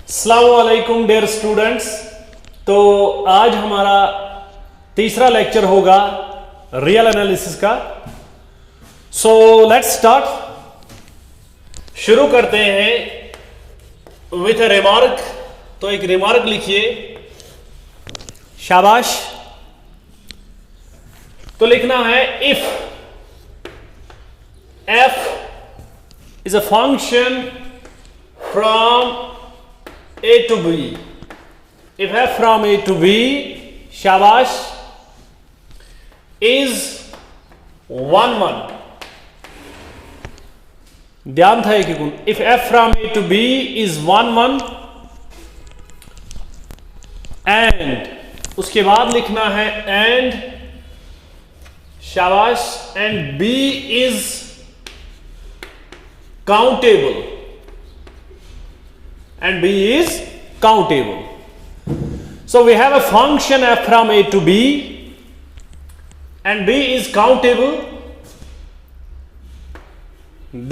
अस्सलामु अलैकुम dear students. तो आज हमारा तीसरा लेक्चर होगा रियल एनालिसिस का। So let's start. शुरू करते हैं विथ ए रिमार्क। तो एक रिमार्क लिखिए, शाबाश। तो लिखना है if f is a function from a to b, if f from a to b, शाबाश, is 1 1, ध्यान था कि कौन, if f from a to b is 1 1 and उसके बाद लिखना है and, शाबाश, and b is countable, and b is countable. So we have a function f from a to b and b is countable,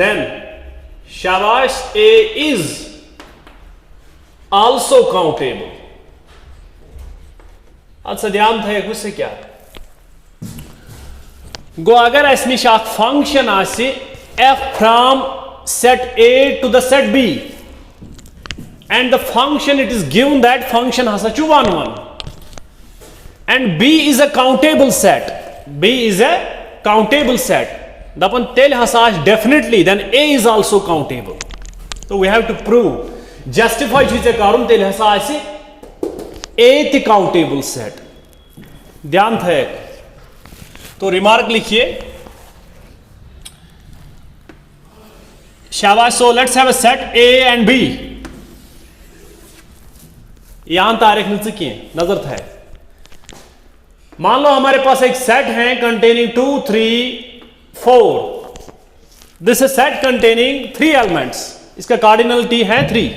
then shabash, a is also countable. अच्छा ध्यान था कुछ से क्या गो, अगर इसमें शाख फंक्शन आसे f from set a to the set b and the function it is given that function has a 1 1 and b is a countable set, b is a countable set, dapan tel hasas definitely then a is also countable. So we have to prove, justify chीज़ कारण tel hasas a the countable set. ध्यान था। तो remark लिखिए, शाबाश। So let's have a set a and b। यहां तारीख मिल चुकी है, नजर था। मान लो हमारे पास एक सेट है containing 2 3 4। This is set containing 3 elements, इसका कार्डिनलिटी है 3।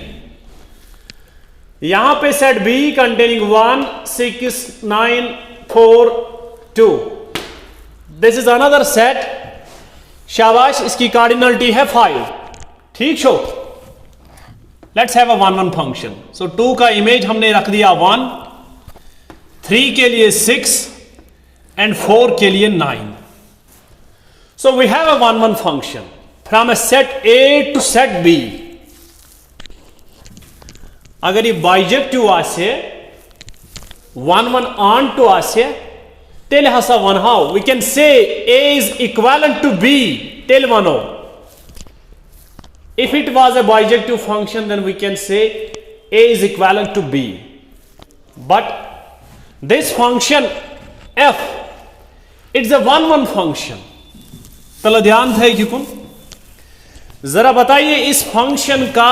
यहां पे set b containing 1 6 9 4 2। This is another set, शाबाश, इसकी कार्डिनलिटी है 5। ठीक छो। Let's have a 1 1 function. So 2 का इमेज हमने रख दिया 1, 3 के लिए 6 एंड 4 के लिए 9। So we have a 1 1 function from a set A to set B। अगर ये बाइजेक्टिव आसे 1 1 ऑन टू आसे टेल हसा वन how we can say A is equivalent to B टेल वन हो। If it was a bijective function, then we can say A is equivalent to B. But this function f, it's a 1 1 function. चलो ध्यान था कि कौन, जरा बताइए इस फंक्शन का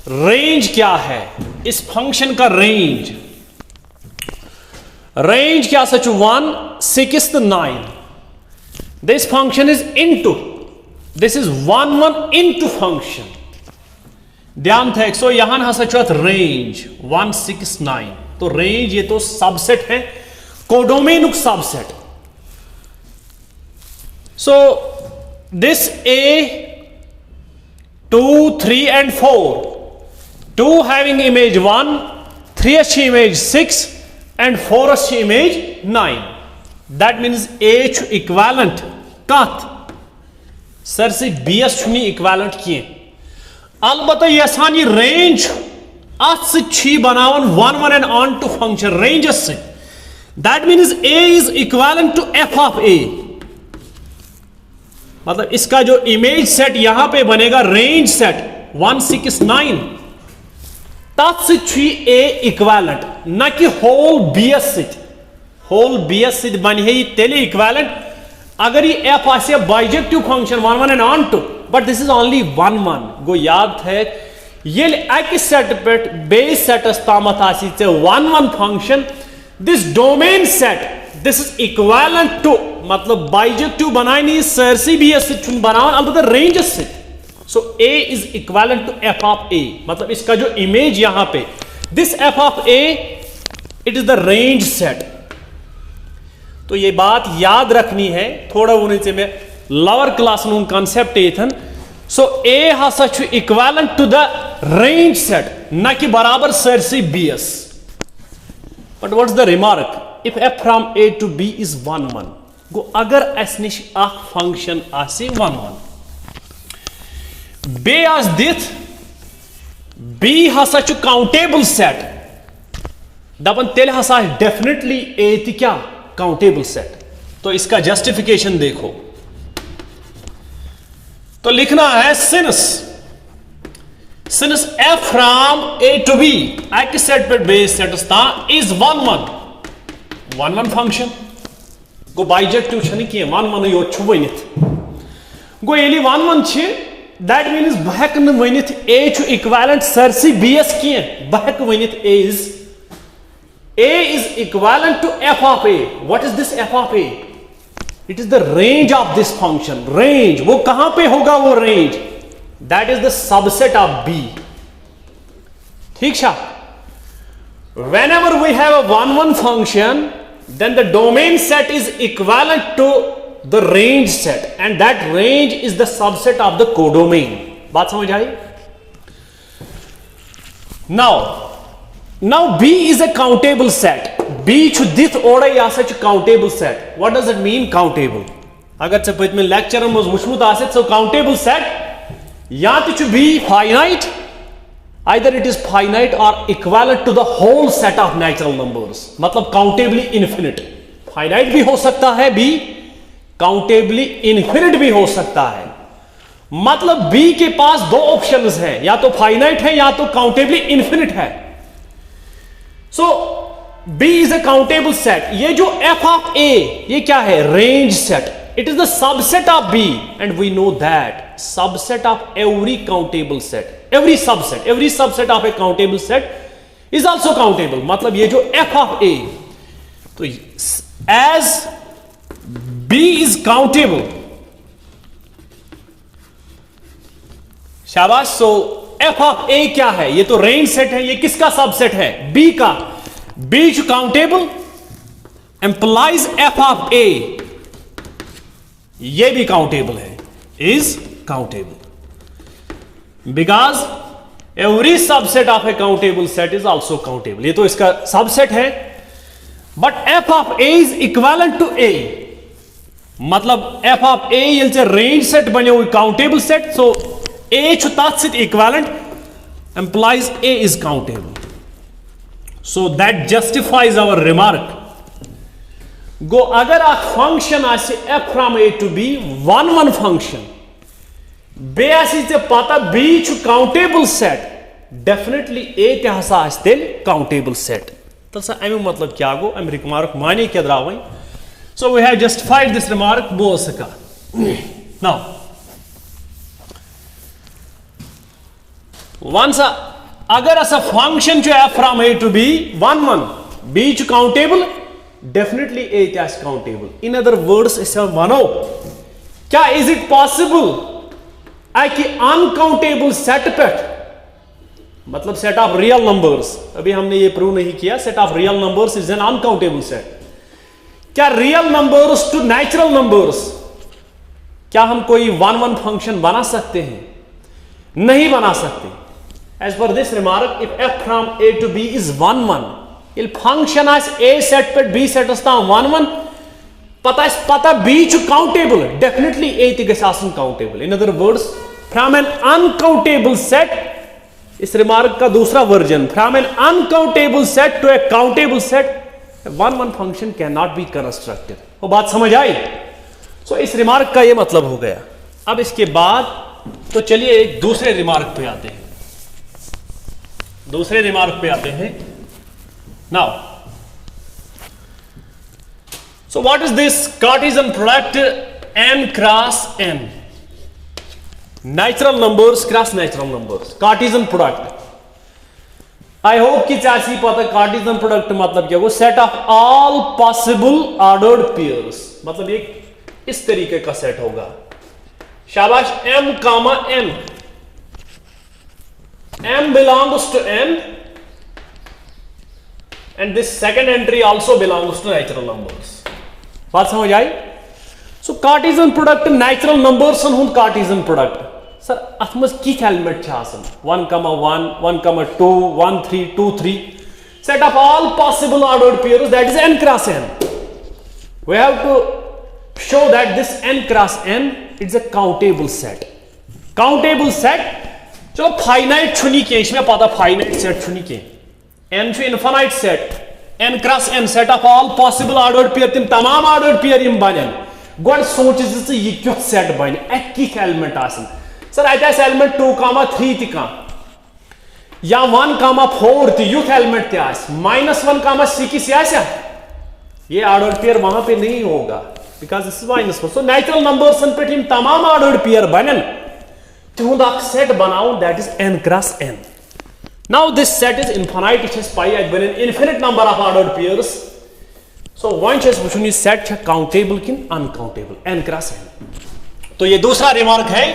रेंज क्या है। इस फंक्शन का रेंज क्या सच 1 6 9। This function is into, this is 1 1 into function. ध्यान था। सो यहां हसा रेंज 1 6 9। तो रेंज ये तो सबसेट है, codomain subset. So this A 2 3 and 4, 2 having image 1, 3 अच्छी इमेज 6 and 4 अच्छी image 9। That means A equivalent कत सर से BS छुनी इक्वालेंट किए। अलबत्ता ये आसानी रेंज अच्छी बनावन 1 1 and on to function range से। That means A is equivalent to f of A। मतलब इसका जो इमेज सेट यहां पे बनेगा रेंज सेट 1 6 9 तत्सी A इक्वालेंट, न कि होल BS से। होल BS से बन है तेले इक्वालेंट अगर ये f आसे bijective function 1 1 and on to, but this is only 1 1। गो याद है ये एक सेट पे बेस सेट तामत आसी 1 1 function, this domain set this is equivalent to, मतलब बाइजेक्टिव बनाए नहीं सरसी BS से बनावन अलबत्ता रेंज से। So A is equivalent to f of A, मतलब इसका जो इमेज यहां पे this f of A it is the range set. तो ये बात याद रखनी है। थोड़ा वो नीचे में लोअर क्लास नु कॉन्सेप्ट एथन सो ए हसा छु equivalent to the range set ना कि बराबर सरसी bs. But what's the remark if f from a to b is 1 1 गो अगर अस निश अख फंक्शन आसी 1 1 बे आस दिथ b हसा छु काउंटेबल सेट दपन तेल हसा डेफिनेटली a ति क्या काउंटेबल सेट. तो इसका जस्टिफिकेशन देखो तो लिखना है since f from a to b अक सेट पे बेस सेट इज 1 1 फंक्शन गो बाइजेक्टिव छन कि 1 1 यो छु वनित गो यदि 1 1 छ दैट मीन्स बह हेक न वनित a छु इक्विवेलेंट सरसी bs कि बह हेक Vanit a is equivalent to f of a. What is this f of a? It is the range of this function. Range वो कहां पे होगा वो range? That is the subset of b. ठीक है. Whenever we have a 1 1 function, then the domain set is equivalent to the range set, and that range is the subset of the codomain. बात समझ आई? Now B is a countable set. B छु दिथ ओडे यासा छु countable set. What does it mean countable? अगर चे पत में lecture में वुचमुत आसे so countable set या तो छु B finite, either it is finite or equivalent to the whole set of natural numbers. मतलब countably infinite. Finite भी हो सकता है B, countably infinite भी हो सकता है. मतलब B के पास दो ऑप्शंस हैं, या तो finite है या तो countably infinite है. So B is a countable set. ये जो f of a ये क्या है? Range set. It is the subset of B, and we know that subset of every countable set, every subset of a countable set is also countable. मतलब ये जो f of a, तो as B is countable, शाबाश. So f of a क्या है? ये तो range set है. ये किसका सबसेट है? b का. b जो countable implies f of a, ये भी काउंटेबल है, is countable because every subset of a countable set is also countable. ये तो इसका सबसेट है. But f of a is equivalent to a, मतलब f of a ये रेंज सेट बने काउंटेबल सेट. सो a छु तात सित equivalent implies a is countable. So that justifies our remark. Go अगर आ function आसे f from a to b 1 1 function बे आसी ते पता b छु countable set, definitely a ते हसा आस्ते countable set. तसा अमी मतलब क्या गो अमी रिमार्क माने क्या द्रावई. So we have justified this remark बोल सका. Now once अगर ऐसा फंक्शन जो f from a to b 1 1 b जो countable, definitely a is countable. In other words इसे मानो क्या इज इट पॉसिबल कि अनकाउंटेबल सेट पे, मतलब सेट ऑफ रियल नंबर्स, अभी हमने ये प्रूव नहीं किया, set of real numbers is an uncountable set. क्या real numbers to natural numbers, क्या हम कोई 1 1 फंक्शन बना सकते हैं? नहीं बना सकते. As per this remark, if f from a to b is 1 1, il function as a set पे b set असता 1 1, पता b छु countable, definitely a ति गस आसन countable. In other words, from an uncountable set, इस remark का दूसरा version, from an uncountable set to a countable set, 1 1 function cannot be constructed. वो बात समझ आई? So इस remark का ये मतलब हो गया. अब इसके बाद तो चलिए एक दूसरे रिमार्क पे आते हैं. Now, so what is this Cartesian product n cross n? Natural numbers cross natural numbers. Cartesian product. I hope कि चाची पता Cartesian product मतलब क्या? वो set of all possible ordered pairs. मतलब ये इस तरीके का सेट होगा. शाबाश. m comma n. M belongs to n, and this second entry also belongs to natural numbers. बात समझ आई? So Cartesian product natural numbers and Cartesian product sir अथ मज किथ element 1, 1, 1, 2, 1, 3, 2, 3 set of all possible ordered pairs, that is n cross n. We have to show that this n cross n is a countable set. Countable set चलो finite छुनी के पता finite set छुनी के n infinite set n cross n set of all possible ordered pair तिम तमाम ordered pair यम बनन गोड सोच ये क्यों सेट बन अत किथ एलिमेंट आसन सर अत एलिमेंट 2, 3 ति या 1, 4 ति यूथ एलिमेंट ति -1, 6 ये ऑर्डर्ड पेयर वहां पे नहीं होगा because this is -4. So natural numbers पे यम तमाम ऑर्डर्ड पेयर बनन तुंद सेट बनाओ that is n cross n. Now this set is infinite, it is pi at an infinite number of ordered pairs. So one चीज पूछूं ये set है countable किन uncountable n cross n. तो ये दूसरा रिमार्क है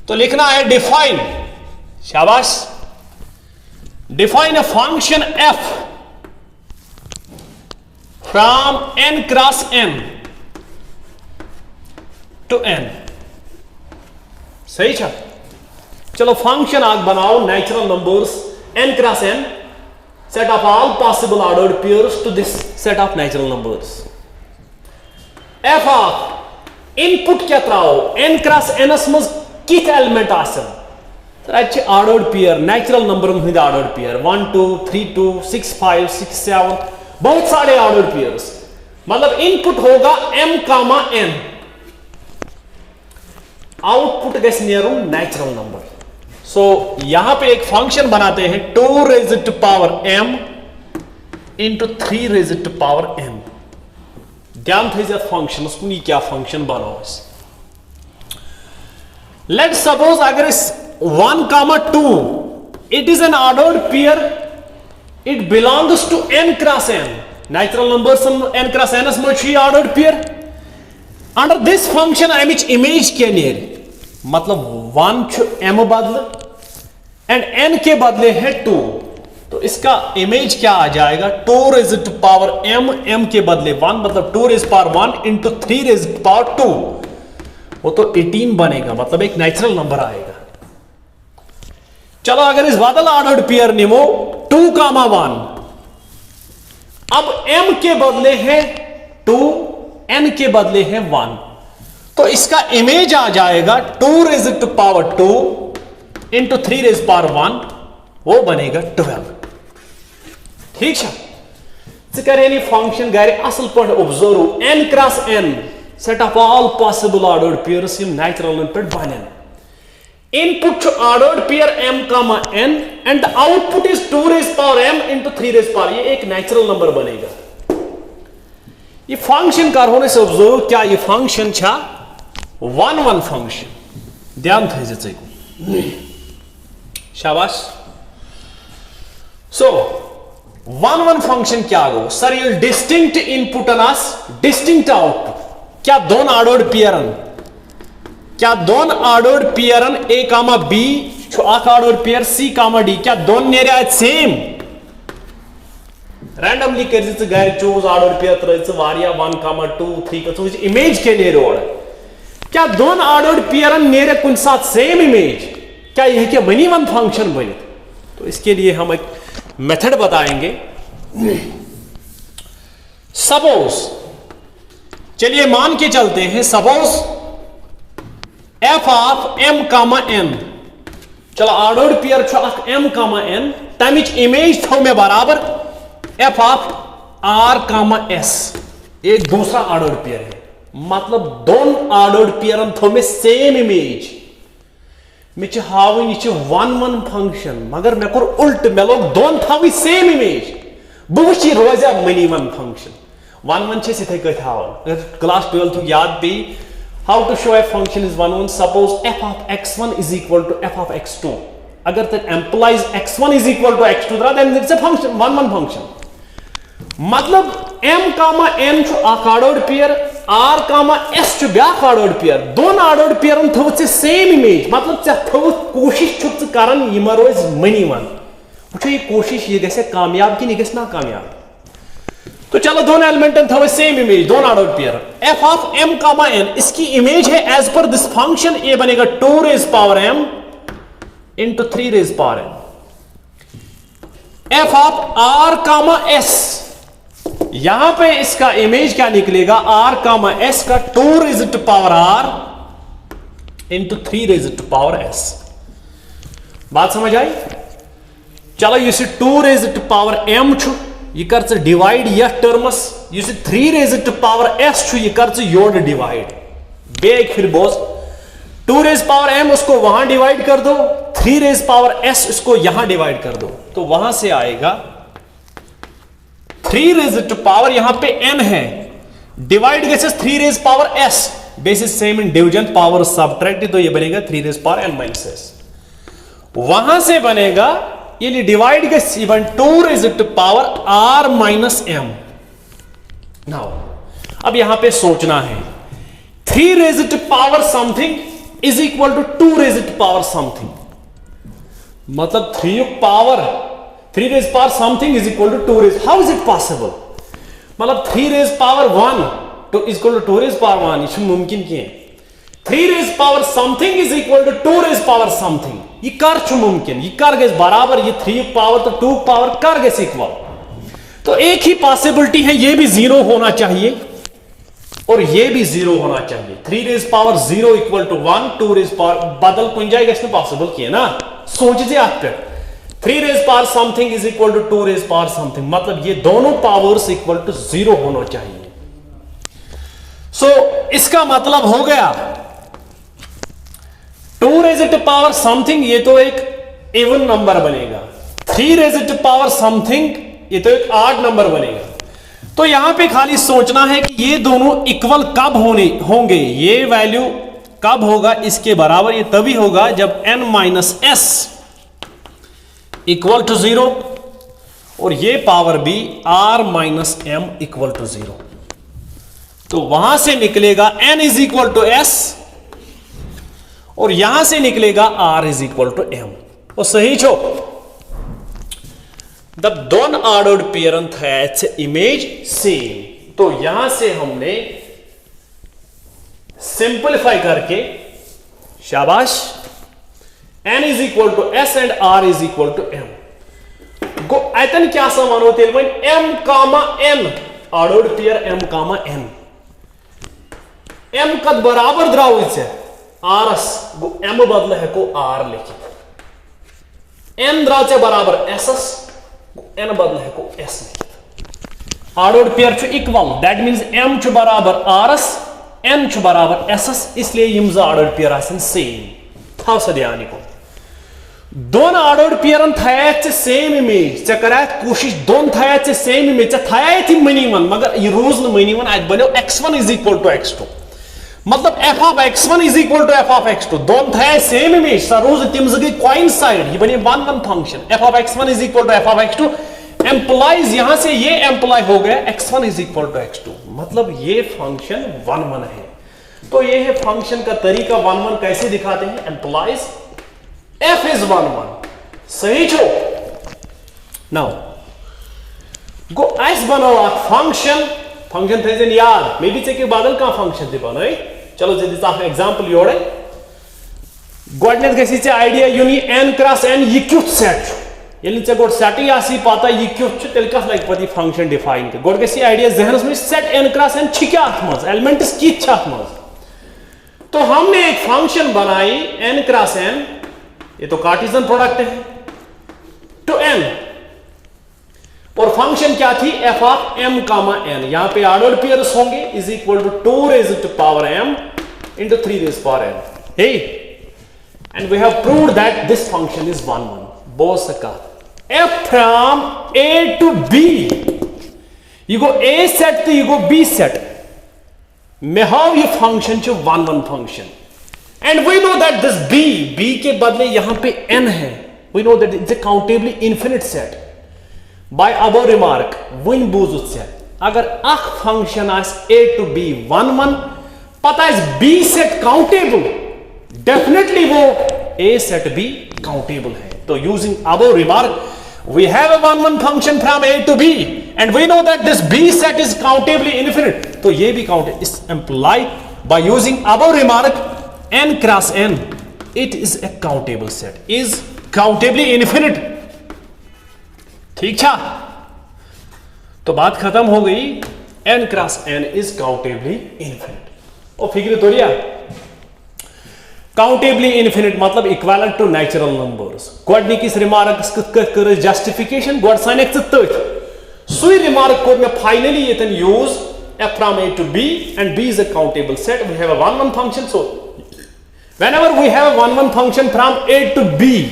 तो लिखना है define, शाबाश, define a function f from n cross n to n. सही है. चलो फंक्शन आग बनाओ natural numbers n cross n set of all possible ordered pairs to this set of natural numbers. f of input क्या त्राओ n cross n मज किथ element आसन सर अच्छे ऑर्डर्ड पेयर नेचुरल नंबर हंद ऑर्डर्ड पेयर 1, 2, 3, 2, 6, 5, 6, 7 बहुत सारे ऑर्डर्ड पेयर्स. मतलब इनपुट होगा m, n, आउटपुट गैस नेरू नेचुरल नंबर. सो यहां पे एक फंक्शन बनाते हैं 2 raised to power m into 3 raised to power m. ध्यान थे फंक्शन कुन क्या फंक्शन बनाओ. लेट सपोज अगर इस 1, 2 it is an ordered pair, it belongs to n cross n. Natural numbers n cross n मज ordered pair. Under this function अमिच image क्या नेर मतलब 1 m बदल एंड n के बदले है 2. तो इसका इमेज क्या आ जाएगा 2 raised to power m, m के बदले 1 मतलब 2 raised power 1 into 3 raised to power 2. वो तो 18 बनेगा मतलब एक नेचुरल नंबर आएगा. चलो अगर इस बदल ऑर्डर्ड पेयर निमो 2, 1 अब m के बदले है 2, n के बदले है 1 तो इसका इमेज आ जाएगा 2 raised to power 2 into 3 raised power 1 वो बनेगा 12. ठीक है. करे फंक्शन गर असल पे observe n cross n set of all possible ordered pairs यम नेचुरल पे बनन. Input ordered pair m, n and the output is 2 raised power m into 3 raised power. ये एक नेचुरल नंबर बनेगा. ये फंक्शन कर होने से ऑब्जर्व क्या ये फंक्शन छा 1, 1 फंक्शन. ध्यान थे शाबाश. सो 1, 1 फंक्शन क्या गो सर ये डिस्टिंक्ट इनपुट डिस्टिंक्ट आउटपुट. क्या दोन ऑर्डर्ड पेयरन a, b ordered pair c, d क्या दोन नेरे सेम रैंडमली कर गर चूज ऑर्डर्ड पेयर त्र 1, 2, 3 इमेज के नेरे और क्या दोन ऑर्डर्ड पेयरन नेरे कुन साथ सेम इमेज क्या यह क्या मनी 1 फंक्शन बने. तो इसके लिए हम एक मेथड बताएंगे. सपोज चलिए मान के चलते हैं suppose f of m, n चलो ऑर्डर्ड पेयर m, n तमिच इमेज थो में बराबर f ऑफ r, s एक दूसरा ऑर्डर्ड पेयर है मतलब दोन ऑर्डर्ड पेयरन थो में सेम इमेज. मे हावन यह 1, 1 फंक्शन मगर मे कोर उल्ट मे लोग दोन थावी सेम इमेज बह रोजा मनी 1 फंक्शन. 1, 1 इथे कत हावन क्लास 12 याद पे how to show a function is 1, 1. Suppose f of x1 is equal to f of x2. अगर तक implies x1 is equal to x2 then it's a function 1, 1 function. मतलब m, n ordered pair r, s ब्या ordered pair दोन ordered pair थो same image मतलब थो कोशिश कर रोज मनी 1. वो ये कोशिश ये गसे कामयाब कि यह गस ना कामयाब. तो चलो दोनों एलिमेंट थवे सेम इमेज, दोनों order pair f of m comma n, इसकी इमेज है एज पर दिस फंक्शन ये बनेगा 2 raise power m into 3 raise power n। F of r comma s, यहां पे इसका इमेज क्या निकलेगा, r कामा s का 2 raise to power r into 3 raise to power s। बात समझ आई? चलो ये 2 रेज टू पावर m छु, ये कर डिवाइड यथ टर्मस, ये 3 रेज टू पावर s छु, ये कर योड डिवाइड बेग फिर बोस 2 रेज पावर m उसको वहां डिवाइड कर दो, 3 रेज पावर s उसको यहां डिवाइड कर दो, तो वहां से आएगा 3 रेज टू पावर यहां पे n है, डिवाइड गैसेस 3 raise power s, bases same in division power subtract, तो ये बनेगा 3 raise power n minus s। वहां से बनेगा ये डिवाइड गैस even 2 raise to power r minus m। Now अब यहां पे सोचना है 3 raise to power something is equal to 2 raise to power something, मतलब 3 raise power something is equal to 2 raise, how is it possible? मतलब 3 raise power 1 तो is equal to 2 raise power 1, ये मुमकिन क्या है? 3 raise power something is equal to 2 raise power something, ये कर छु मुमकिन, ये कर गए बराबर, ये 3 पावर तो 2 पावर कर गए इक्वल, तो एक ही पॉसिबिलिटी है, ये भी 0 होना चाहिए और ये भी 0 होना चाहिए। 3 raise power 0 equal to 1, 2 raise power बदल कुन जाएगा इसमें पॉसिबल किया ना, सोचिए आप पे 3 raise power something is equal to 2 raise power something, मतलब ये दोनों पावर्स इक्वल टू 0 होना चाहिए। सो इसका मतलब हो गया 2 रेज टू पावर समथिंग ये तो एक इवन नंबर बनेगा, 3 रेज टू पावर समथिंग ये तो एक ऑड नंबर बनेगा। तो यहां पे खाली सोचना है कि ये दोनों इक्वल कब होंगे, ये वैल्यू कब होगा इसके बराबर, ये तभी होगा जब n minus s equal to 0 और ये पावर भी r minus m equal to 0, तो वहां से निकलेगा n is equal to s और यहां से निकलेगा r is equal to m। और सही छो, द दोन ऑर्डर्ड पेरेंट है इमेज सेम, तो यहां से हमने सिंपलीफाई करके शाबाश n is equal to s and r is equal to m गो अतन क्या समान होते हैं m comma n, ordered pair m comma n, m कद बराबर द्राव इसे आरस गो m बदल है को r लिखित, n द्राव बराबर एसएस n बदल है को s लिखित, ऑर्डर्ड पेयर छु इक्वल, दैट मींस m छु बराबर r's n छु बराबर ss, इसलिए यम ऑर्डर्ड पेयर आसन सेम था ध्यान को। दोन ऑर्डर्ड पेयरन थायात सेम इमेज चे करात कोशिश दोन थायात सेम इमेज चे थायात मनीवन, मगर ये रोज न मनीवन आज बनो x1 is equal to x2, मतलब f of x1 is equal to f of x2, दोन थाया सेम इमेज सा रोज तिम गई कोइंसाइड, ये बने one one function f of x1 is equal to f of x2, implies यहां से ये एम्प्लॉय हो गया x1 is equal to x2, मतलब ये फंक्शन वन वन है। तो ये है फंक्शन का तरीका, वन वन कैसे दिखाते हैं, एम्प्लॉइज f is 1 1, सही छो। नाउ गो ऐस बनाओ आप फंक्शन थे जन याद मे बी के बादल का फंक्शन थे बनाए, चलो जल्दी से एग्जांपल योड़े गोडनेस गसी चे आइडिया यूनी n क्रॉस n ये क्यों सेट छो, यलि चे गोड सेट ही आसी पाता ये क्यों छ तेल का लाइक पति फंक्शन डिफाइन के गोड गसी आइडिया जहनस में सेट n क्रॉस n छिका मज एलिमेंट्स की छात मज, तो हमने एक फंक्शन बनाई n क्रॉस n, ये तो कार्टेशियन प्रोडक्ट है टू n, और फंक्शन क्या थी f of m comma n, यहां पे ऑर्डर्ड पेयर्स होंगे is equal to 2 raise to power m into 3 raise power n, hey and we have proved that this function is 1 1, बोल सका f from a to b, you go a set तो you go b set में, how ये function च 1 1 function, and we know that this b के बदले यहां पे n है, we know that it's a countably infinite set by above remark वन बूजुत set, अगर अख फंक्शन आस a to b 1 1 पता है b सेट काउंटेबल, डेफिनेटली वो a सेट भी काउंटेबल है, तो using above remark we have a 1 1 function from a to b and we know that this B set is countably infinite. तो ये भी count is implied by using above remark n cross n. It is a countable set. Is countably infinite. ठीक था? तो बात खत्म हो गई. n cross n is countably infinite. और फिक्र तो लिया. Countably infinite मतलब equivalent to natural numbers. Godnikis remark कर justification God sign एक तथ. Sui remark को मैं finally ये तन use f from a to b and b is a countable set. We have a one function, so whenever we have a one function from a to b,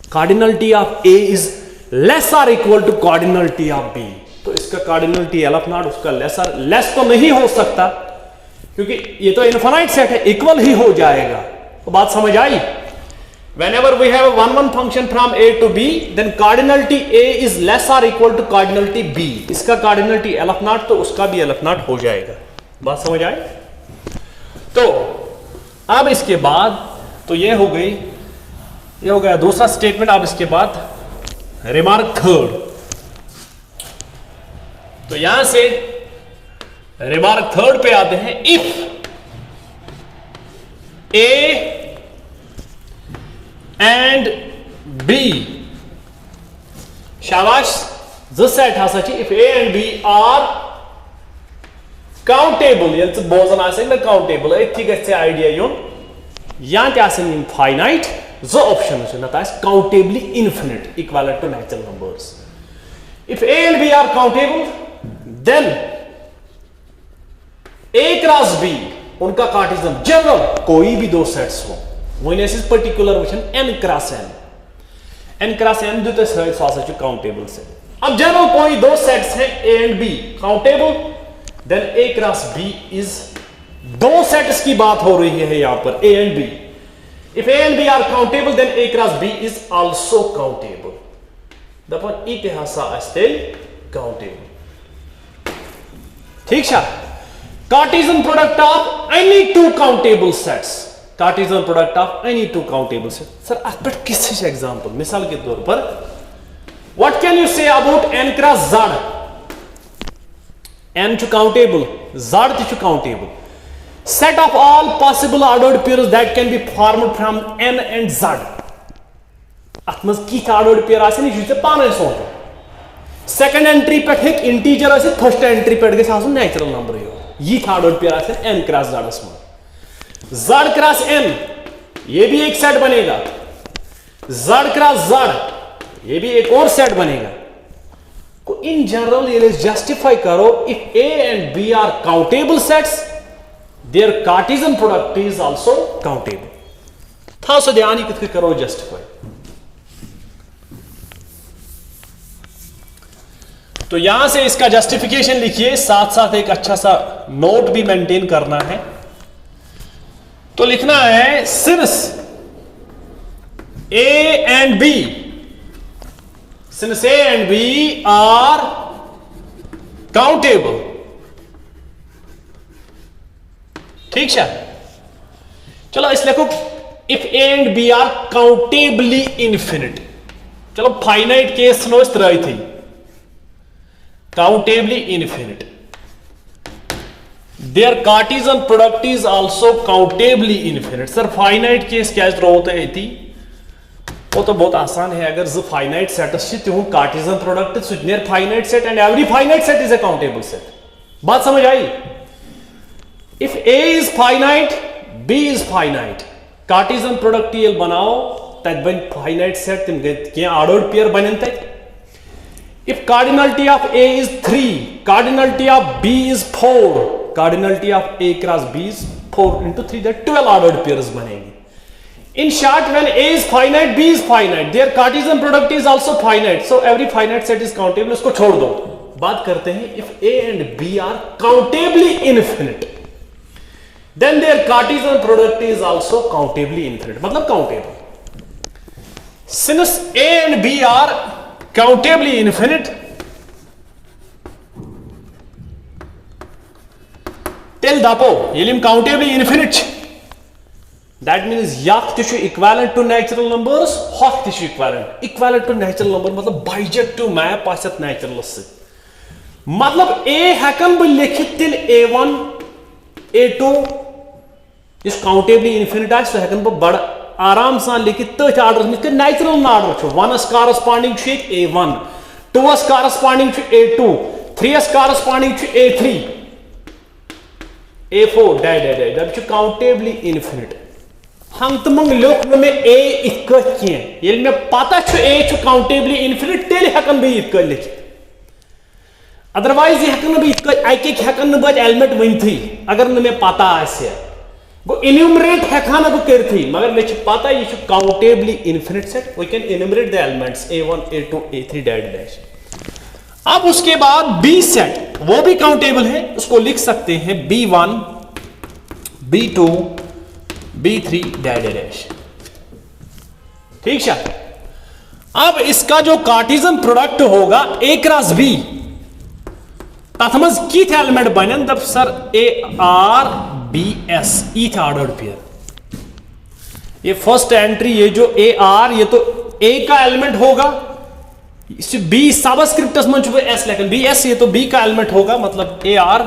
cardinality of a is less or equal to cardinality of b. तो इसका cardinality LF not उसका less तो नहीं हो सकता क्योंकि ये तो इनफाइनाइट सेट है, इक्वल ही हो जाएगा. तो बात समझ आई. Whenever we have a one function from a to b, then cardinality a is less or equal to cardinality b. इसका cardinality LF नॉट तो उसका भी LF नॉट हो जाएगा. बात समझ आई. तो अब इसके बाद तो ये हो गई, ये हो गया दूसरा स्टेटमेंट. अब इसके बाद रिमार्क थर्ड. तो यहां से रिमार्क थर्ड पे आते हैं. इफ ए एंड बी, शाबाश, ज सेट हसा if A and B are countable, ये बोजन आसेन काउंटेबल अथी गए आइडिया यून या फाइनाइट ज ऑप्शन ना countably infinite equal to natural numbers. If A and B are countable then A cross B उनका कार्टेशियन जनरल कोई भी दो सेट्स हो वही पर्टिकुलर वचन n क्रॉस n जो तो काउंटेबल सेट. अब जनरल कोई दो सेट्स हैं A and B countable, then A cross B is दो सेट्स की बात हो रही है यहां पर A and B. If A and B are countable then A cross B is also countable. दपन इतिहासा अस्ते काउंटेबल. ठीक है. Cartesian product of any two countable sets. Cartesian product of any two countable sets. Sir, आप पर किस example मिसाल के तौर पर what can you say about n cross z? n to countable, z to countable. Set of all possible ordered pairs that can be formed from n and z. अतमज की ordered pair आसे नहीं जुते पाने सोचो. Second entry पे एक integer आसे first entry पे के साथ natural number है. ये ऑर्डर पेयर आते हैं n क्रॉस z में. z क्रॉस n ये भी एक सेट बनेगा. z क्रॉस z ये भी एक और सेट बनेगा. को इन जनरल ये जस्टिफाई करो if a and b are countable sets their Cartesian product is also countable. था सो ध्यान ही करो जस्टिफाई. तो यहां से इसका जस्टिफिकेशन लिखिए, साथ साथ एक अच्छा सा नोट भी मेंटेन करना है. तो लिखना है since A and B, since A and B are countable. ठीक है. चलो इस लिखो if A and B are countably infinite. चलो फाइनाइट केस नो इस तरह थी countably infinite. Their Cartesian product is also countably infinite. Sir, finite case क्या होता है थी? वो तो बहुत आसान है. अगर जो finite set है तो Cartesian product is near finite set and every finite set is a countable set. बात समझ आई? If A is finite, B is finite. Cartesian product ये बनाओ तब बन finite set तिम क्या ordered pair बनें तक. If cardinality of A is 3, cardinality of B is 4, cardinality of A cross B is 4 into 3, that 12 ordered pairs बनेंगे. In short, when A is finite, B is finite, their Cartesian product is also finite, so every finite set is countable. इसको छोड़ दो. बात करते हैं if A and B are countably infinite, then their Cartesian product is also countably infinite. मतलब countable. Since A and B are countably infinite, till dapo yelim countably infinite, that means yak tishu equivalent to natural numbers, hak tishu equivalent to natural number, matlab bijective map asat natural se मतलब ए हेकन बह लिखित तेल A1 A2 इस countably infinite आए सह हेकन बह बड़ आराम सान लिखित तथ आर्डर में natural order 1 corresponding A1 2 corresponding A2 3 corresponding A3 A4 dub countably infinite हम तमंग लोक में ए इत कह ये मे पता ए काउंटेबली इन्फिनिट तेल हेकन बह इत लिखित अदरवाइज हेकन हेकन बह एलिमेंट वनथी अगर मे पता आसे गो इन्यूमरेट हेका ना बह कर मगर मे पता यह countably infinite set we can enumerate the elements A1 A2 A3 dash. अब उसके बाद बी सेट वो भी काउंटेबल है, उसको लिख सकते हैं B1 B2 B3 डैश। ठीक है। अब इसका जो कार्टेशियन प्रोडक्ट होगा A क्रॉस B तथ मज कित एलिमेंट बन दप सर ARBS ईथ ऑर्डर्ड पेयर। ये फर्स्ट एंट्री ये जो AR ये तो A का एलिमेंट होगा, B सबस्क्रिप्टस मन S लेकिन BS ये तो B का एलिमेंट होगा, मतलब AR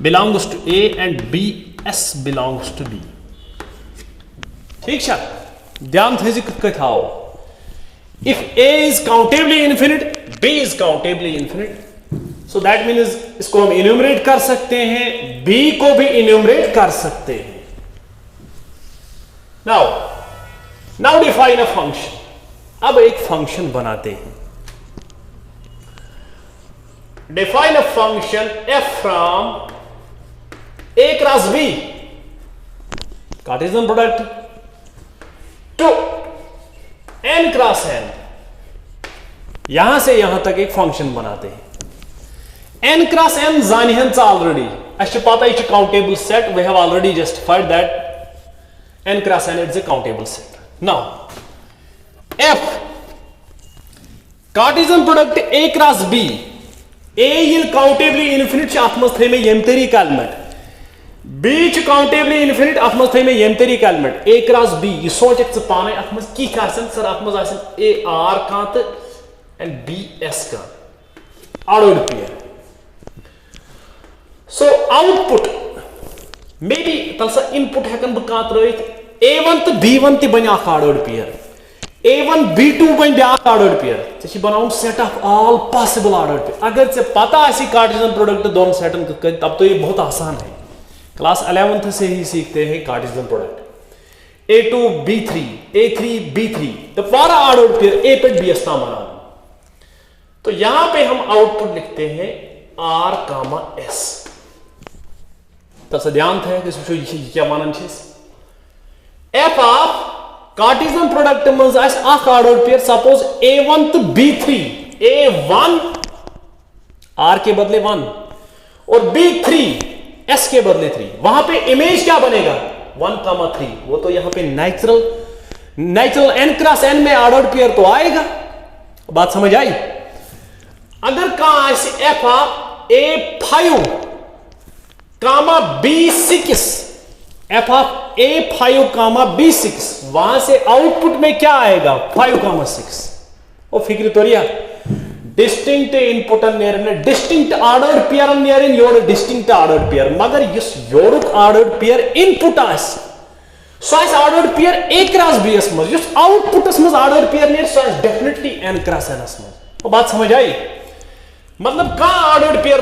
belongs to A and BS belongs to B। ठीक है, ध्यान थे कथाओ if A is countably infinite B is countably infinite so that means इसको हम इन्यूमरेट कर सकते हैं, B को भी इन्यूमरेट कर सकते हैं। Now define a function. अब एक फंक्शन बनाते हैं। Define a function f from A cross B Cartesian product to n cross n। यहां से यहां तक एक फंक्शन बनाते हैं। n क्रॉस n जान ऑलरेडी अच्छे पता यह countable set, we have already justified that n cross n is a countable set. Now f Cartesian product A cross B A ये काउंटेबली इन्फिनिट अत मज थे यम तरीक एलिमेंट, B काउंटेबली इन्फिनिट अत मज थे यम तरीक एलिमेंट A क्रॉस B। यह सोच पाने अत मज कित सर अत मज AR कह तो एंड BS कह ordered pair. So output maybe तलसा input हेकन बह कह त्रित A1 तो B1 ति बन ऑर्डर्ड पेयर, A1 B2 बन ब्याक ऑर्डर्ड पेयर। ऐ बनाउन set of all possible ordered pair. अगर ऐ पता आसी कार्टेशियन प्रोडक्ट दोनों सेटन तब तो ये बहुत आसान है। क्लास 11th से ही सीखते हैं Cartesian product. A2 B3 A3 B3 तो बारह ऑर्डर्ड पेयर A पे BS ता बनाना। तो यहां पे हम आउटपुट लिखते हैं R कामा S। तब ध्यान थे क्या one f of Cartesian product मज ऑर्डर्ड पेयर सपोज A1 तो B3 A1 R के बदले 1 और B3 S के बदले 3, वहां पे इमेज क्या बनेगा 1,3। वो तो यहां पे नेचुरल n क्रॉस n में ऑर्डर्ड पेयर तो आएगा। बात समझ आई। अगर कहा f of A5 comma B6 f of A5 comma B6 वहां से आउटपुट में क्या आएगा 5,6। वो फिक्र तो रिया distinct input distinct ordered pair योर डिस्टिंक्ट ऑर्डर्ड पेयर, मगर इस योरुक ऑर्डर्ड पेयर इनपुट सो ordered pair A cross BS मज आउटपुटस मज ordered pair so definitely n cross n मज। बात समझ आई। मतलब कहां ऑर्डर्ड पेयर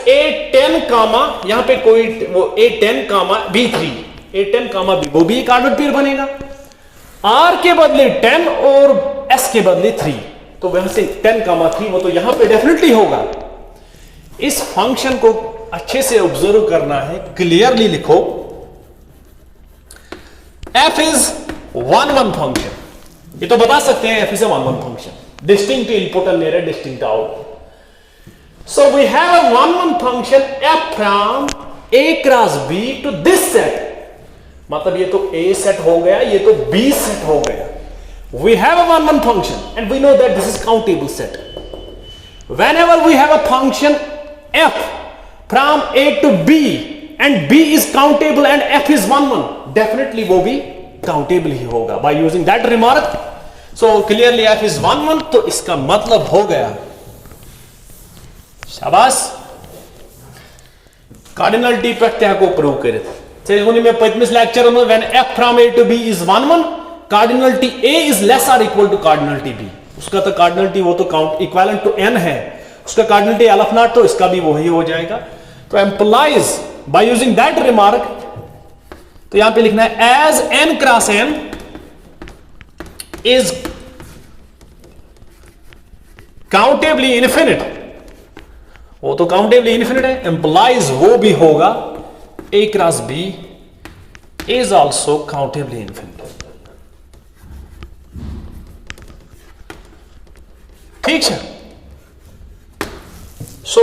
A10 कामा यहां पे कोई वो A10 कामा B3 A10 कामा B वो भी एक ऑर्डर्ड पेयर बनेगा। R के बदले 10 और S के बदले 3 तो वहां से 10 कामा 3 वो तो यहां पे डेफिनेटली होगा। इस फंक्शन को अच्छे से ऑब्जर्व करना है, क्लियरली लिखो f इज 1 फंक्शन। ये तो बता सकते हैं f is 1 function, distinct input and distinct output. So we have a 1 function f from A cross B to this set, मतलब ये तो A set हो गया, ये तो B set हो गया। We have a 1 function and we know that this is countable set. Whenever we have a function f from A to B and B is countable and f is 1 definitely वो भी countable ही होगा by using that remark. So clearly f is 1 तो इसका मतलब हो गया शाबाश cardinality पे हेको प्रूव कर मे पतमिस लेक्चर में when f from a to b is 1 1 cardinality a is less और इक्वल टू कार्डिनलिटी b उसका तो कार्डिनलिटी वो तो काउंट इक्विवेलेंट टू n है उसका कार्डिनलिटी l ऑफ नॉट तो इसका भी वही हो जाएगा तो implies by using that remark तो यहां पे लिखना है as n cross n is countably infinite वो तो काउंटेबली इनफिनिट है एम्प्लाइज वो भी होगा a cross b is also countably infinite ठीक है सो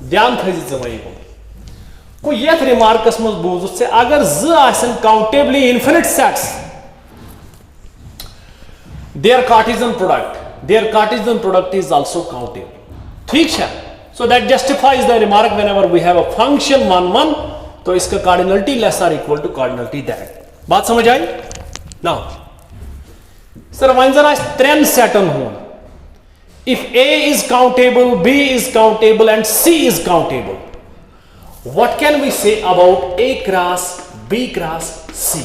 ध्यान थी वही को ये रिमार्कस मज बूझ से अगर ज countably infinite sets their Cartesian product is also countable ठीक है so that justifies the remark whenever we have a function 1 1 तो इसका कार्डिनलिटी लेस और इक्वल टू कार्डिनलिटी दैट बात समझ आई नाउ सर वन जरा त्रेन सेटन हो if a is countable b is countable and c is countable what can we say about a cross b cross c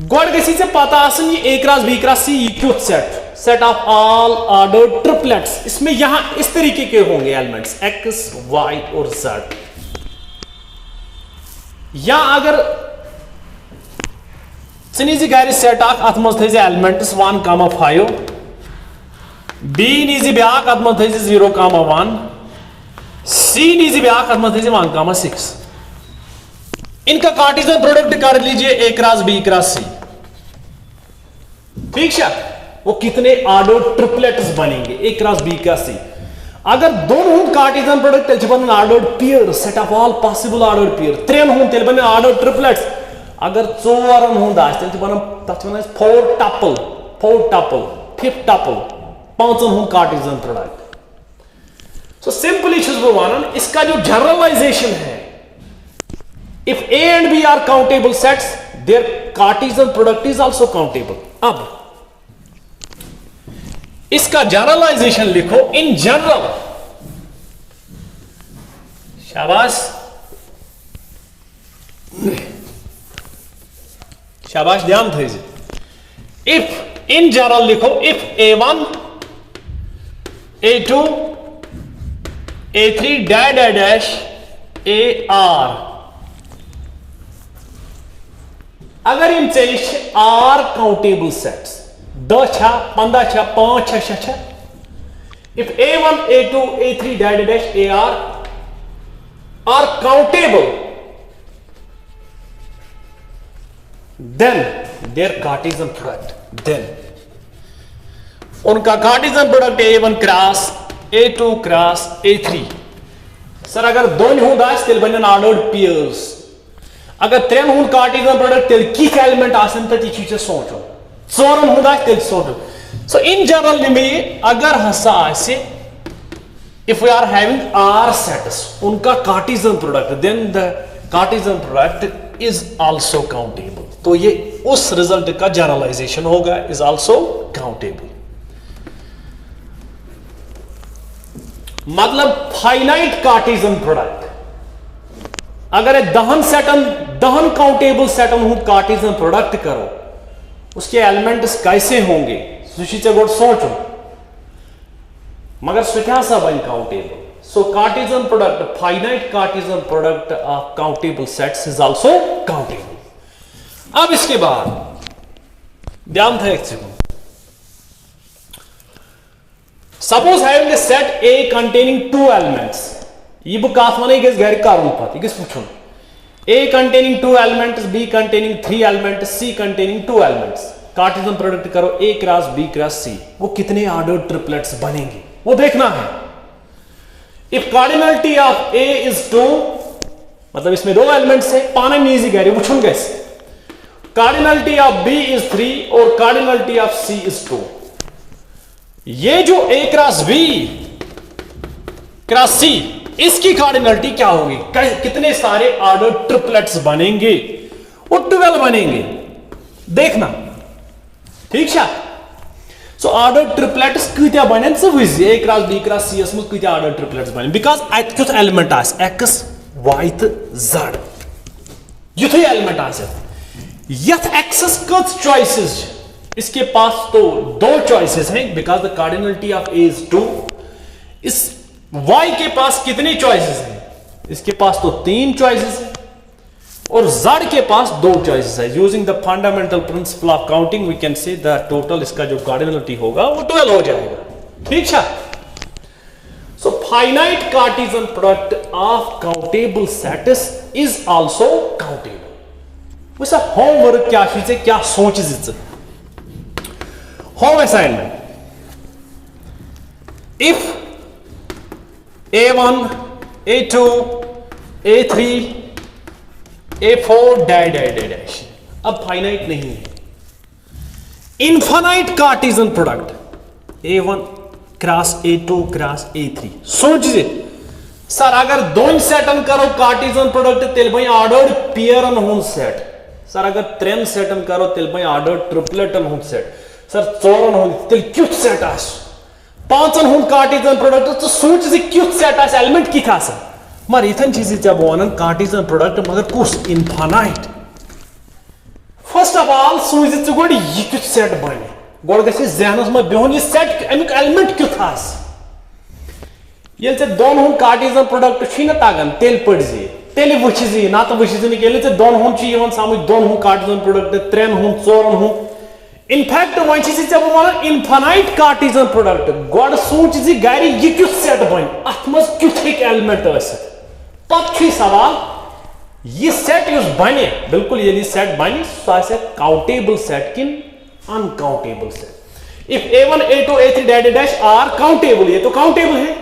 god gesi se pata asan ye a cross b cross c equal set of all ordered triplets इसमें यहां इस तरीके के होंगे elements x y और z या अगर सनीजी गारी सेट आख अथ मज थे एलिमेंट्स 1 5 B नीजी ब्याक अत मत 0 1 C नीजी ब्याक अत मत 1 6 इनका कार्टेशियन प्रोडक्ट कर लीजिए A cross B cross C ठीक है वो कितने ऑर्डर ट्रिपलेट्स बनेंगे A cross B cross C अगर दोनों कार्टेशियन प्रोडक्ट तेल बन order pair set of all possible order pair train हूं तेल बन ऑर्डर ट्रिपलेट्स अगर चोरन हूं दास तेल बन तथ वन 4 टपल 5th टपल पांचन हूं Cartesian product so simply one इसका जो जनरलाइजेशन है if a and b are countable sets their Cartesian product is also countable अब इसका जनरलाइजेशन लिखो इन जनरल शाबाश शाबाश ध्यान थे इफ इन जनरल लिखो if a1 A2 A3 dash AR अगर इन R countable sets 10 15 5 6 if A1 A2 A3 dash AR are countable then their Cartesian product then उनका Cartesian product A1 cross A2 cross A3 sir अगर दोन हूं दास तेल बन ordered pairs अगर train हूं Cartesian product तेल किस एलिमेंट आसन त चीज सोचो चोरन हूं दास तेल सोचो सो इन जनरल में अगर हसा आसे if we are having R sets उनका Cartesian product then the Cartesian product is also countable तो ये उस रिजल्ट का जनरलाइजेशन होगा इज आल्सो काउंटेबल मतलब फाइनाइट कार्टेशियन प्रोडक्ट अगर 10 काउंटेबल सेटन हूं कार्टेशियन प्रोडक्ट करो उसके एलिमेंट्स कैसे होंगे गोट सोचो मगर क्या सब countable so Cartesian product finite Cartesian product of countable sets is also countable अब इसके बाद ध्यान था एक second Suppose having a set A containing 2 elements. ये बुक कहां वाले किस घर का रूप है किस पूछो A containing 2 elements, B containing 3 elements, C containing 2 elements. Cartesian product करो A cross B cross C वो कितने ऑर्डर ट्रिपलेट्स बनेंगे वो देखना है if cardinality of A is 2 मतलब इसमें 2 एलिमेंट्स है पाने में इजी गैरी पूछूं कैसे कार्डिनलिटी ऑफ B इज 3 और कार्डिनलिटी ऑफ C इज 2 ये जो A cross B cross C इसकी कार्डिनलिटी क्या होगी कितने सारे ऑर्डर ट्रिपलेट्स बनेंगे वो 12 बनेंगे देखना ठीक है सो ordered triplets kıtya banen sı vizi A cross B cross C s muz kıtya ordered triplets banen because at kyut element as X Y t Z yuthu element as yath X kıt choices इसके पास तो दो choices हैं because the cardinality of A is 2 इस Y के पास कितने choices हैं इसके पास तो 3 choices हैं और Z के पास 2 choices है using the fundamental principle of counting we can say the total इसका जो cardinality होगा वो 12 हो जाएगा ठीक है so finite Cartesian product of countable sets is also countable वैसा homework क्या चीज़ है क्या सोच है home assignment if A1 A2 A3 A4 dash अब फाइनाइट नहीं है infinite Cartesian product A1 cross A2 cross A3 सोचिए सर अगर दोन सेटन करो कार्टेशियन प्रोडक्ट तेल भाई ऑर्डर्ड पेयरन हुन सेट सर अगर त्रेन सेटन करो तेल भाई ऑर्डर्ड ट्रिपलेटन हुन सेट सर चोरन हुन तेल क्यूट सेट आस पांचन हुन कार्टेशियन प्रोडक्ट तो सोच से क्यूट सेट आस एलिमेंट की खास मगर इथन चीज जब वनन कार्टेशियन प्रोडक्ट मगर कुछ इनफाइनाइट फर्स्ट ऑफ ऑल सोच से गोड ये क्यूट सेट बने गोड गसे जहनस में बिहोन ये सेट अमिक एलिमेंट क्यूट खास ये से दोन हुन कार्टेशियन प्रोडक्ट छी न तागन तेल पड़जी तेल वछजी ना तो वछजी ने केले से दोन हुन छी यवन समझ दोन हुन कार्टेशियन प्रोडक्ट त्रेन हुन चोरन हुन In fact, वन चीज जब हमारा infinite Cartesian product गोड सोच जी गाड़ी ये क्यों सेट बन अथमस क्यों एक एलिमेंट ऐसे तब छी सवाल ये सेट यूज बने बिल्कुल ये सेट बने सो ऐसे काउंटेबल सेट किन uncountable set if A1 A2 A3 dash are countable ये तो काउंटेबल है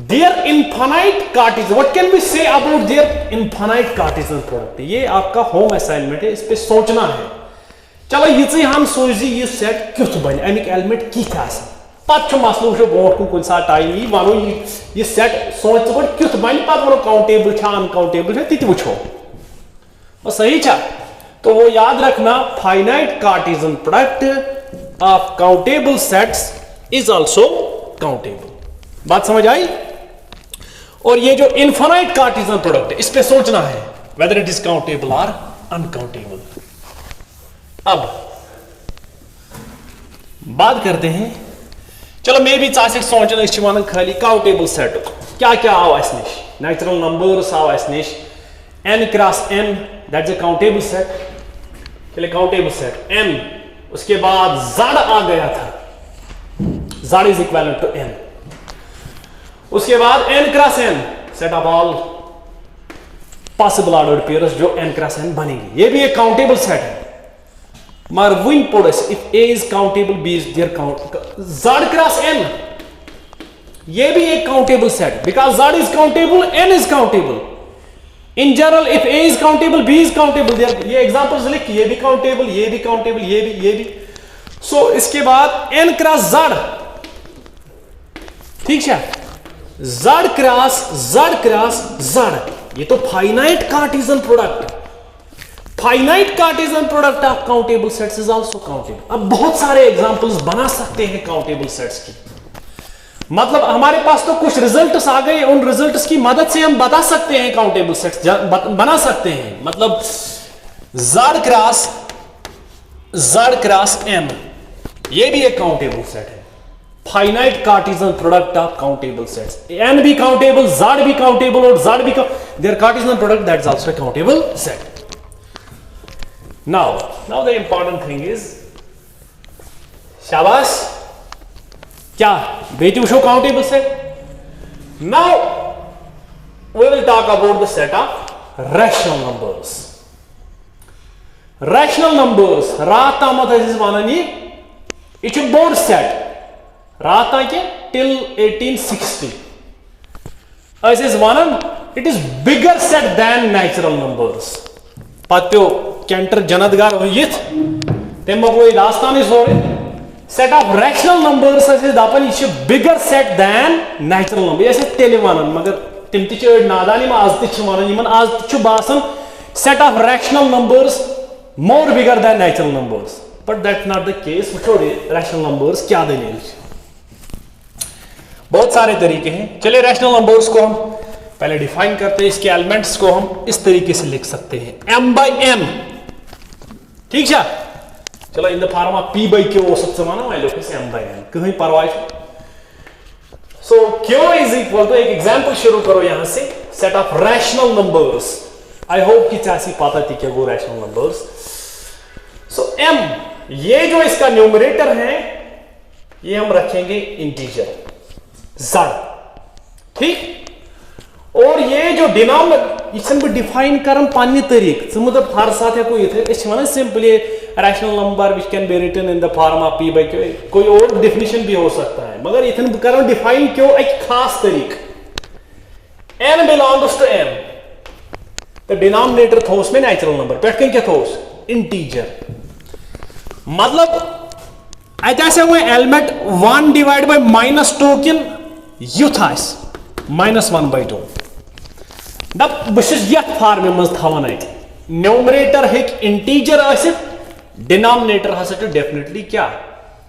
their infinite Cartesian what can we say about their infinite Cartesian product ये आपका होम असाइनमेंट है इस पे सोचना है चलो ये हम सोची ये सेट क्युत बन अमिक एलिमेंट कित पे मसल वो ब्रो कुछ सा टाइम यी वनो ये सेट सोच गो क्युत बन पे वो काउंटेबल अनकाउंटेबल ति वो सही तो वो याद रखना finite Cartesian product of countable sets is also countable बात समझ आई और ये जो इनफाइनाइट कार्टेशियन प्रोडक्ट इस पे सोचना है वेदर इट इज काउंटेबल और अनकाउंटेबल अब बात करते हैं चलो मे भी सोचना खाली काउंटेबल सेट क्या क्या आओ अस निश नेचुरल नंबर्स आओ अस निश n cross n that's a countable set चलिए काउंटेबल सेट n उसके बाद z आ गया था z is equivalent to n उसके बाद n cross n set of all possible ordered pairs जो n क्रॉस n बनेगी ये भी एक काउंटेबल सेट है मगर वन पोडस if A is countable B is their count Z cross N ये भी एक countable set because Z is countable N is countable in general if A is countable B is countable ये examples लिख ये भी काउंटेबल ये भी countable ये भी सो इसके बाद N क्रॉस Z ठीक है Z क्रॉस Z ये तो finite Cartesian product finite Cartesian product of countable sets is also countable अब बहुत सारे एग्जांपल्स बना सकते हैं काउंटेबल सेट्स की मतलब हमारे पास तो कुछ रिजल्ट्स आ गए उन रिजल्ट्स की मदद से हम बता सकते हैं काउंटेबल सेट्स बना सकते हैं मतलब Z क्रॉस M ये भी एक काउंटेबल सेट है finite Cartesian product of countable sets N भी काउंटेबल Z भी काउंटेबल और Z भी their Cartesian product that is also a countable set Now the important thing is शाबाश क्या बेटी उशो countable set now we will talk about the set of rational numbers राता मत इस वाननी इच बोर्ड सेट राता के till 1860 as is one it is bigger set than natural numbers पत्यो कैंटर जनदगार होयित तेम मगलोय दास्तान सोरे set of rational numbers ऐसे दापन ये bigger set than natural number ऐसे तेले वानन मगर तिम ति छ नादानी में आज ति छ वानन यमन आज ति छ बासन set of rational numbers more bigger than natural numbers but that's not the case. वो रैशनल नंबर्स क्या दलील, बहुत सारे तरीके हैं। चलिए रैशनल नंबर्स को हम पहले डिफाइन करते हैं। इसके एलिमेंट्स को हम इस तरीके से लिख सकते हैं, m by n, ठीक है। चलो इन the form of p by q सबसे माना मैं लिखूं से m by n, कहीं परवाह। सो q इज इक्वल टू, एक एग्जांपल शुरू करो यहां से, set of rational numbers. I hope कि चासी पता थी क्या वो रैशनल नंबर्स। सो m, ये जो इसका न्यूमरेटर है ये हम रखेंगे इंटीजर z, ठीक। और ये जो डिनोमिनेटर डिफाइन करम पानी तरीक मतलब हर साथ है कोई थे simply rational number which can be written in the form of p by q। कोई और डेफिनेशन भी हो सकता है मगर इथन करम डिफाइन क्यों एक खास तरीक। n belongs to m, the denominator थोस में नेचुरल नंबर पे क्या थोस इंटीजर, मतलब ऐसे हुए एलिमेंट 1 डिवाइड बाय -2 किन युथ -1/2 दब बस फार्म मज थान न्यूमरेटर हेक इंटीजर डिनोमिनेटर हसा डेफिनेटली क्या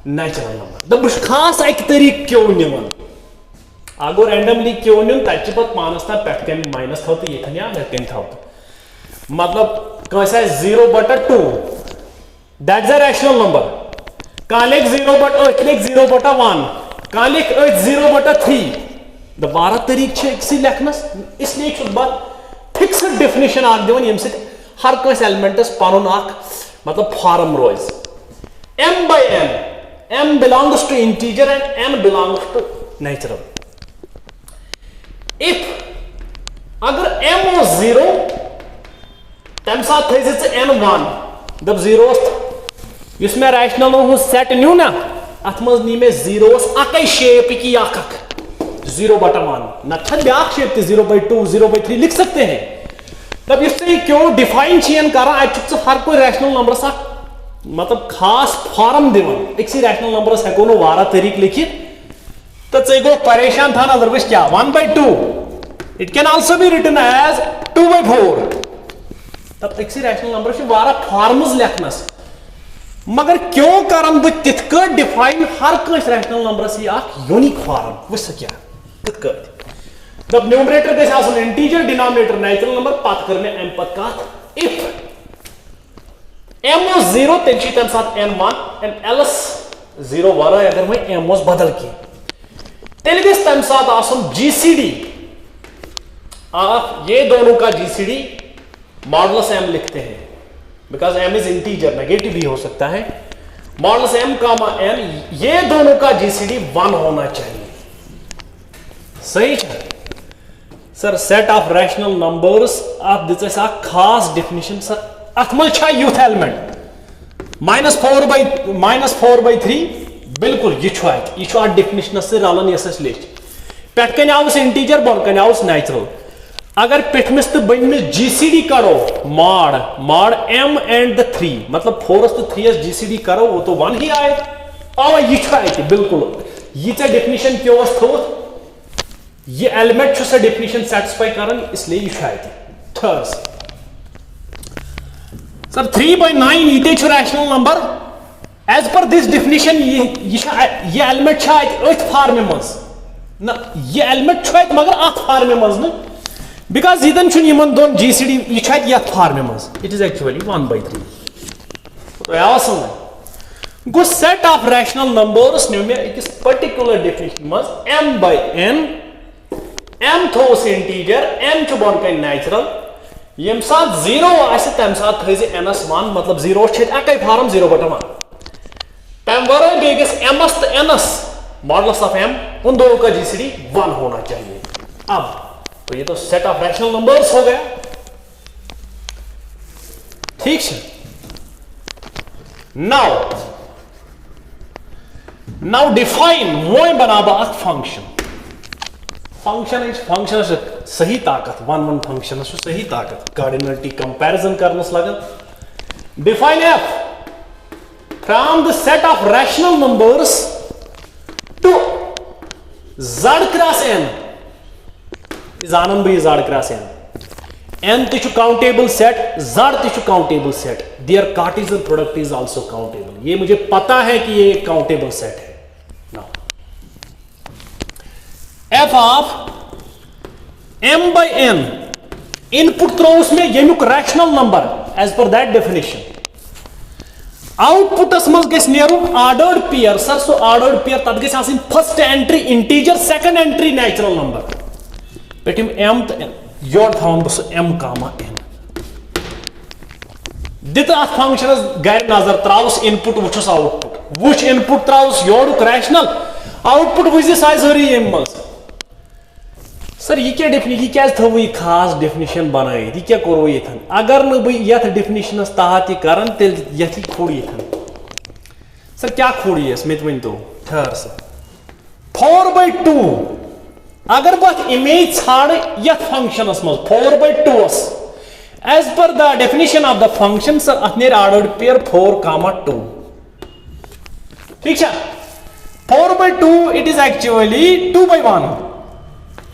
नेचुरल नंबर। दब बस खास एक तरीक क्यों निवन अगो रैंडमली क्यों निन तत पानस ता पे कन माइनस थो तो ये या कन थो, मतलब कैसा 0/2 दैट्स अ रैशनल नंबर। कह लिख 0/1, कह लिख 0/3, दोबारा तरीक लिखनस। इसलिए बात फिक्सड डेफिनेशन दिवन यम हर कंस एलिमेंटस पन मतलब फॉर्म रोज। m by n, m belongs to integer and n belongs to natural। if अगर m हो 0 तम साथ n 1 जब 0 इस में रैशनल हूं सेट न्यू ना अथ मज नी में 0 अक शेप की 0/1 न ब्या शेप 0/2 0/3 लिख सकते हैं। तब इससे क्यों डिफाइन कर हर कोई रैशनल नंबर मतलब खास फॉर्म दिवन एक रैशनल नंबर हेको नो वारा तरीक लिखित तो चे गो परेशान था ना दरवेश क्या 1/2, it can also be written as 2/4। तब एक रैशनल नंबर वारा फॉर्म्स लिखनस मगर क्यों करम बह तिथ डिफाइन हर कंस रैशनल नंबर यूनिक फॉर्म वस क्या दब न्यूमरेटर गैस आसन इंटीजर डिनोमिनेटर नेचुरल नंबर पत कर में m पत कत इफ m was 0 तम साथ n 1 एंड else 0 वारा अगर मैं m was बदल की तेल गैस तम साथ आसन gcd आप ये दोनों का gcd मॉडुलस m लिखते हैं because m is integer, negative भी हो सकता है। मॉडुलस m कामा n ये दोनों का gcd 1 होना चाहिए, सही है sir. Set of rational numbers आप दिस खास डेफिनेशन सर अथ मज यूथ एलिमेंट -4/3 बिल्कुल यह डेफिनेशन से रलन यस लिस्ट पे कन आउस इंटीजर बन कन आउस नेचुरल। अगर पिठमिस तो बनमिस जीसीडी करो मॉड m एंड द 3 मतलब 4 तो 3 जीसीडी करो वो तो 1 ही आए और यह बिल्कुल यह डेफिनेशन क्यों थो ये एलिमेंट से डेफिनेशन सेटिस्फाई करन इसलिए यह थर्स सर 3/9 ये rational number as per this definition ये एलिमेंट अथ फॉर्म मज ना ये एलिमेंट मगर अथ फॉर्म मज न बिकॉज इन दोन जीसीडी यह फॉर्म मज इट इज एक्चुअली 1/3 तो आवा समझ गो सेट ऑफ रैशनल नंबर्स न्यू में एक पर्टिकुलर डेफिनेशन मज m by n m थोस इंटीजर n च बन कन नेचुरल यम साथ 0 आसे तम साथ थे n's 1 मतलब 0 अक फॉर्म 0/1 तम वर बेगस m's तो n's मॉडुलस ऑफ m उन दोनों का जीसीडी 1 होना चाहिए। अब तो ये तो सेट ऑफ रैशनल नंबर्स हो गया, ठीक है। नाउ डिफाइन वो बनाबा फंक्शन फंक्शन सही ताकत 1 फंक्शन सही ताकत कार्डिनलिटी कंपैरिजन करनस लगन। Define f from the set of rational numbers to z cross n जानन भी z cross n n tissue countable set, z tissue countable set, their Cartesian product is also countable. ये मुझे पता है कि ये एक countable set है. Now f of m by n input throw उसमें येमुक rational number as per that definition. Output मज गस नेरुन ordered pair. Sir, so ordered pair तद गस आसिन first entry integer, second entry natural number. Paytm m तो n your थावन बस m comma n. दित अथ functions गर नजर त्रावस input वुचस output. वुच input त्रावस योरुक rational output वुच साइजरी M मज. सर ये क्या डेफिनेशन, क्या थो ये खास डेफिनेशन बनाई, ये क्या करो ये अगर न बह यथ डेफिनेशन तहत यह कर यथ खोड़ ये. सर क्या खोड़ी मे वन तो ठहर सर 4/2 अगर बह इमेज छाड़ यथ फंक्शनस मज 4/2 as per the definition of the function sir अथ नेर ऑर्डर्ड पेयर 4,2. ठीक है 4/2 it is actually 2/1.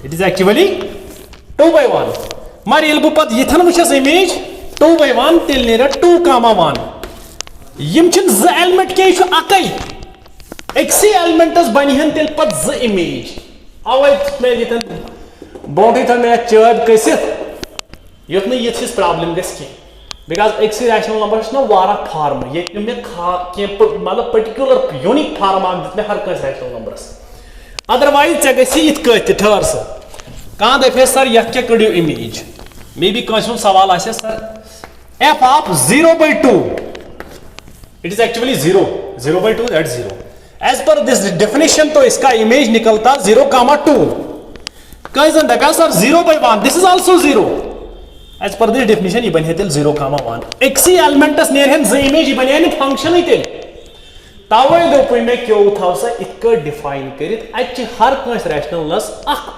It is actually 2/1. मगर ये बह ये वुचस इमेज 2/1 तेल नेर 2,1. यम ज एलिमेंट क्या अकै अक्सी एलिमेंटस बन तेल पत ज इमेज. अवे मे ये ब्रोटे थो मे चर्ज कसित युथ यिस प्रॉब्लम गस कह बिकॉज अक्सी रैशनल नंबर वारा फार्म ये मे मतलब पर्टिकुलर यूनिक फार्म दित मे हर कंस रैशनल नंबरस. अदरवाइज ऐ गि कत ठहर सर कह दपे सर यह क्या कड़ो इमेज मे बी कंस सवाल आ सर f of 0/2 it is actually 0/2 that 0 as per this definition तो इसका इमेज निकलता 0,2. कहीं दपा सर 0/1 this is also 0 as per this definition यह बन 0,1. एक्सी एलिमेंटस नेरहन ज इमेज यह बन फंक्शन तेल तवे दोप मे क्यों थो सा इत डिफाइन कर हर कंस रैशनलस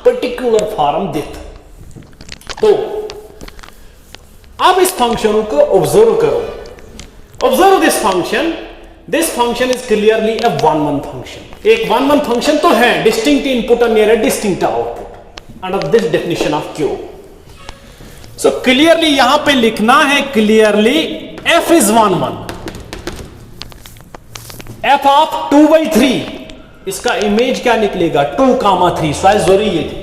पर्टिकुलर फॉर्म दित. तो अब इस फंक्शन को ऑब्जर्व करो. Observe this function is clearly A 1-1 function. एक 1-1 फंक्शन तो है, डिस्टिंक्ट इनपुट और near distinct output under this definition of Q. So clearly यहां पे लिखना है clearly f is 1-1. f of 2/3 इसका इमेज क्या निकलेगा 2,3 साइज जरूरी ये थी.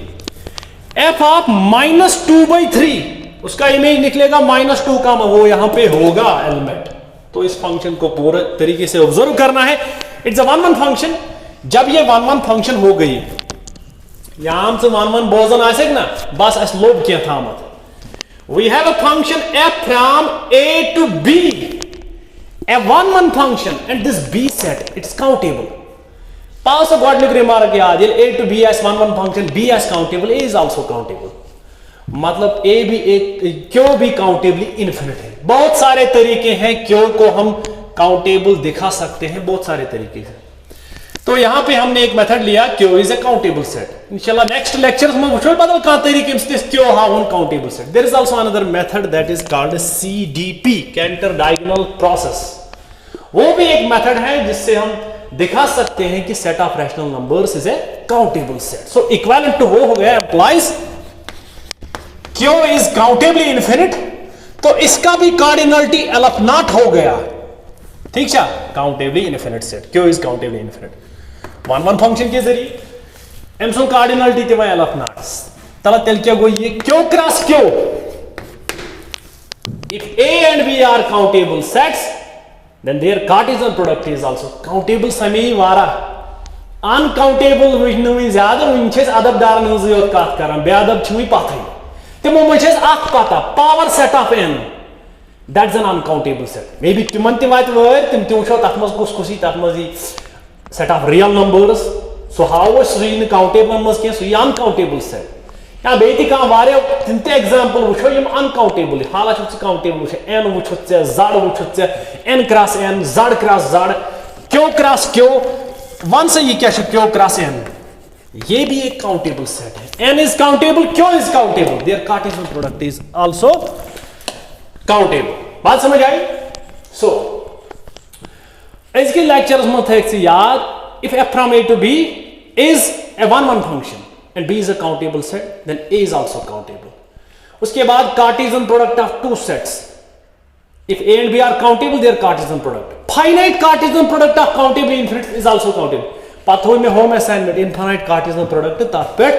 f ऑफ -2/3 उसका इमेज निकलेगा -2, वो यहां पे होगा एलिमेंट. तो इस फंक्शन को पूरे तरीके से ऑब्जर्व करना है. It's a 1-1 function. जब ये 1-1 फंक्शन हो गई यहां से 1-1 बोजन आसे ना बस अस लोब क्या थामत. We have a function f from a to b. A 1-1 function and this b set it's countable. Pass a godly remark याद a to b as 1-1 function, b as countable, a is also countable. मतलब a भी एक क्यों भी countably infinite है. बहुत सारे तरीके हैं क्यों को हम काउंटेबल दिखा सकते हैं, बहुत सारे तरीके हैं. तो यहां पे हमने एक मेथड लिया क्यों इज ए काउंटेबल सेट. इंशाल्लाह नेक्स्ट लेक्चर्स में वुचो बदल का तरीके से क्यों how countable set. There is also another method that is called CDP character diagonal process. वो भी एक मेथड है जिससे हम दिखा सकते हैं कि set of rational numbers is a countable set. So equivalent to वो हो गया implies Q is countably infinite. तो इसका भी कार्डिनलिटी LF0 हो गया. ठीक है countably infinite set Q is countably infinite 1-1 function के जरिए एम सो कार्डिनलिटी ते LF0 तला तेल क्या गो ये Q cross Q. If A and B are countable sets then their Cartesian product is also countable. समय वारा uncountable वही ज्यादा वही अदबदार योत कत कर बेअदब पथ तमो मज पता power set of n that is an uncountable set. Maybe तिमन तम तिम वो तथ कुस तथ set of real numbers so how सही काउंटेबल मज कह सही अनकाउंटेबल सेट. या बे तिम एग्जाम्पल वो यम अनकाउंटेबल हाला काउंटेबल वो n वो zड़ वो n क्रॉस n zड़ क्रॉस zड़ क्यू क्रॉस क्यू. वन से ये क्या क्यू क्रॉस n ये भी एक काउंटेबल सेट है. n is countable Q is countable their Cartesian product is also countable. बात समझ आई. सो इसके लेक्चर्स में थे याद if f from a to b is a 1-1 function and b is a countable set then a is also countable. उसके बाद Cartesian product of two sets, if A and B are countable, they are Cartesian product. Finite Cartesian product of countable infinite is also countable. पता हो में home assignment infinite Cartesian product तथ पे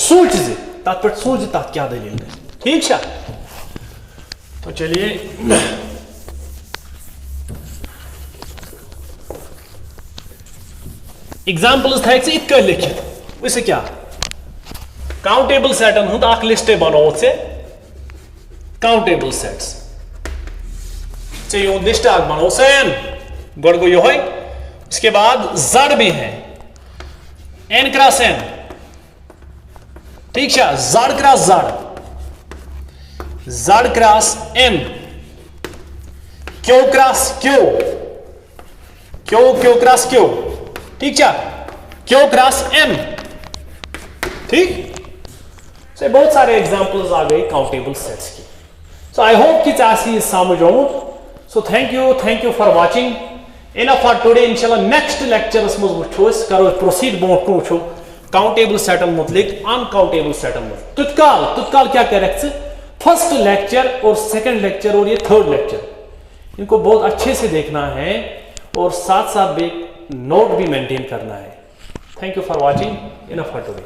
सोच जे तथ पे सोच तथ क्या दलील है, ठीक है। तो चलिए एग्जांपल्स थे इत लिखित वैसे क्या काउंटेबल सेटन हूं अख लिस्ट बनो से काउंटेबल सेट्स ये लिस्ट आग बनो सेन गो यो है। उसके बाद जड़ भी है एन क्रॉस एन, ठीक है, जड़ cross Z, Z cross N, Q cross Q, Q Q cross Q, ठीक है, क्यू क्रॉस एम, ठीक। से बहुत सारे एग्जांपल्स आ गए काउंटेबल सेट्स की। सो आई होप कि चासी समझ आऊं। So thank you for watching. Enough for today. Inshallah next lecture us muz wucho karo proceed bont ko wucho countable set mutlik uncountable set mutlik तुत्काल क्या करेक्ट फर्स्ट लेक्चर और second lecture और ये third lecture इनको बहुत अच्छे से देखना है और साथ साथ नोट भी मेंटेन करना है। Thank you for watching. Enough for today.